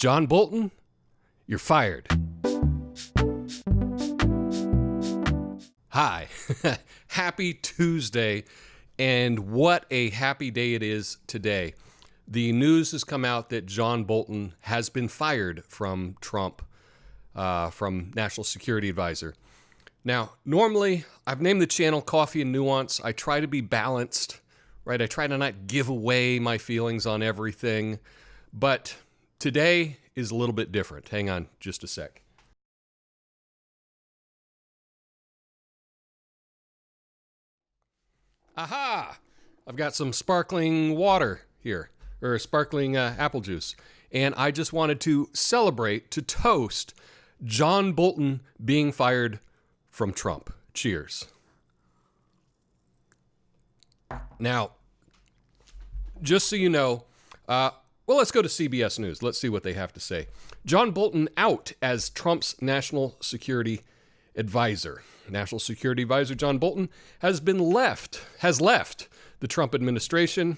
John Bolton, you're fired. Hi, happy Tuesday, and what a happy day it is today. The news has come out that John Bolton has been fired from Trump, from National Security Advisor. Now, normally, I've named the channel Coffee and Nuance. I try to be balanced, right? I try to not give away my feelings on everything, but today is a little bit different. Hang on just a sec. Aha! I've got some sparkling water here, or sparkling apple juice. And I just wanted to celebrate, to toast John Bolton being fired from Trump. Cheers. Now, just so you know, well, let's go to CBS News. Let's see what they have to say. John Bolton out as Trump's national security advisor. National Security Advisor John Bolton has left the Trump administration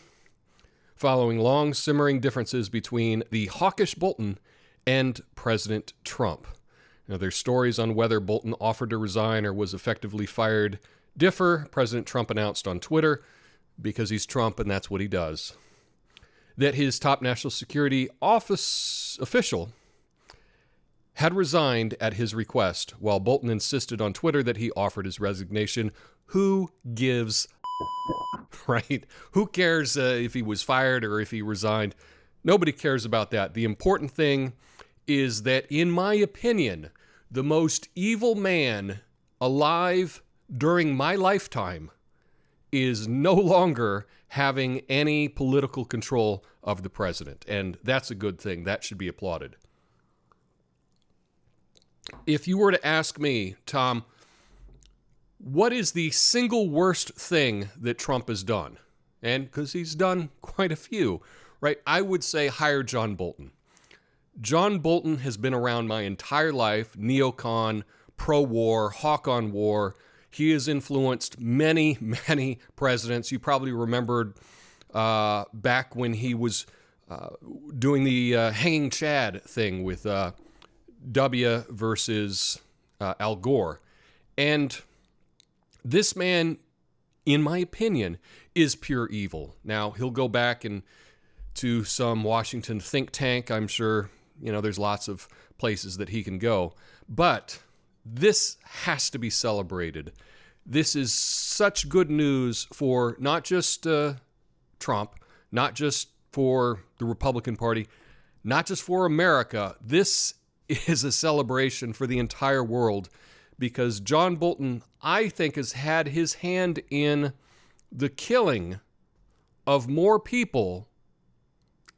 following long simmering differences between the hawkish Bolton and President Trump. Now, there's stories on whether Bolton offered to resign or was effectively fired differ. President Trump announced on Twitter, because he's Trump and that's what he does, that his top national security office official had resigned at his request, while Bolton insisted on Twitter that he offered his resignation. Who gives right? Who cares if he was fired or if he resigned? Nobody cares about that. The important thing is that, in my opinion, the most evil man alive during my lifetime is no longer having any political control of the president. And that's a good thing. That should be applauded. If you were to ask me, Tom, what is the single worst thing that Trump has done? And because he's done quite a few, right? I would say hire John Bolton. John Bolton has been around my entire life, neocon, pro-war, hawk on war. He has influenced many, many presidents. You probably remembered back when he was doing the hanging Chad thing with W versus Al Gore. And this man, in my opinion, is pure evil. Now, he'll go back and to some Washington think tank. I'm sure, there's lots of places that he can go. But this has to be celebrated. This is such good news for not just Trump, not just for the Republican Party, not just for America. This is a celebration for the entire world, because John Bolton, I think, has had his hand in the killing of more people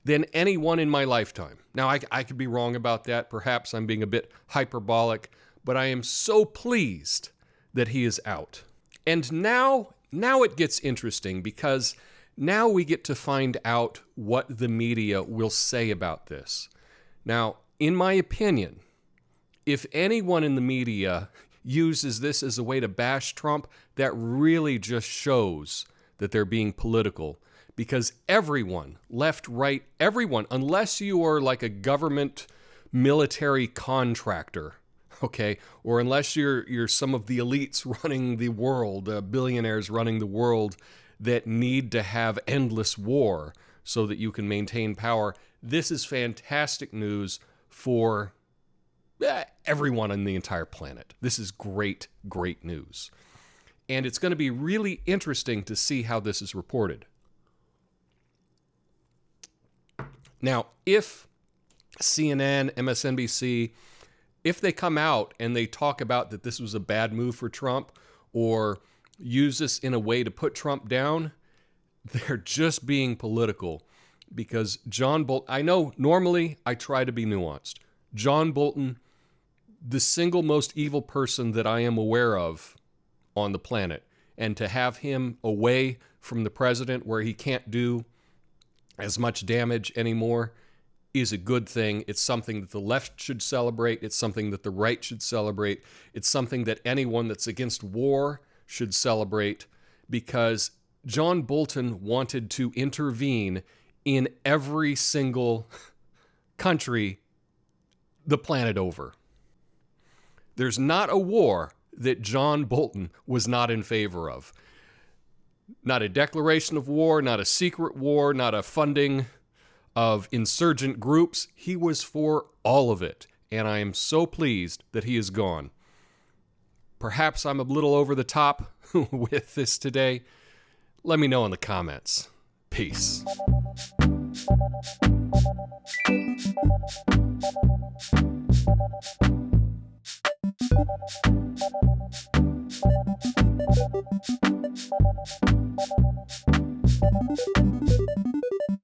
than anyone in my lifetime. Now, I could be wrong about that. Perhaps I'm being a bit hyperbolic, but I am so pleased that he is out. And now it gets interesting, because now we get to find out what the media will say about this. Now, in my opinion, if anyone in the media uses this as a way to bash Trump, that really just shows that they're being political. Because everyone, left, right, everyone, unless you are like a government military contractor, okay, or unless you're some of the elites running the world, billionaires running the world that need to have endless war so that you can maintain power, this is fantastic news for everyone on the entire planet. This is great, great news. And it's going to be really interesting to see how this is reported. Now, if CNN, MSNBC, if they come out and they talk about that this was a bad move for Trump, or use this in a way to put Trump down, they're just being political. Because John Bolton, I know normally I try to be nuanced. John Bolton, the single most evil person that I am aware of on the planet, and to have him away from the president where he can't do as much damage anymore is a good thing. It's something that the left should celebrate. It's something that the right should celebrate. It's something that anyone that's against war should celebrate, because John Bolton wanted to intervene in every single country the planet over. There's not a war that John Bolton was not in favor of. Not a declaration of war, not a secret war, not a funding of insurgent groups. He was for all of it, and I am so pleased that he is gone. Perhaps I'm a little over the top with this today. Let me know in the comments. Peace.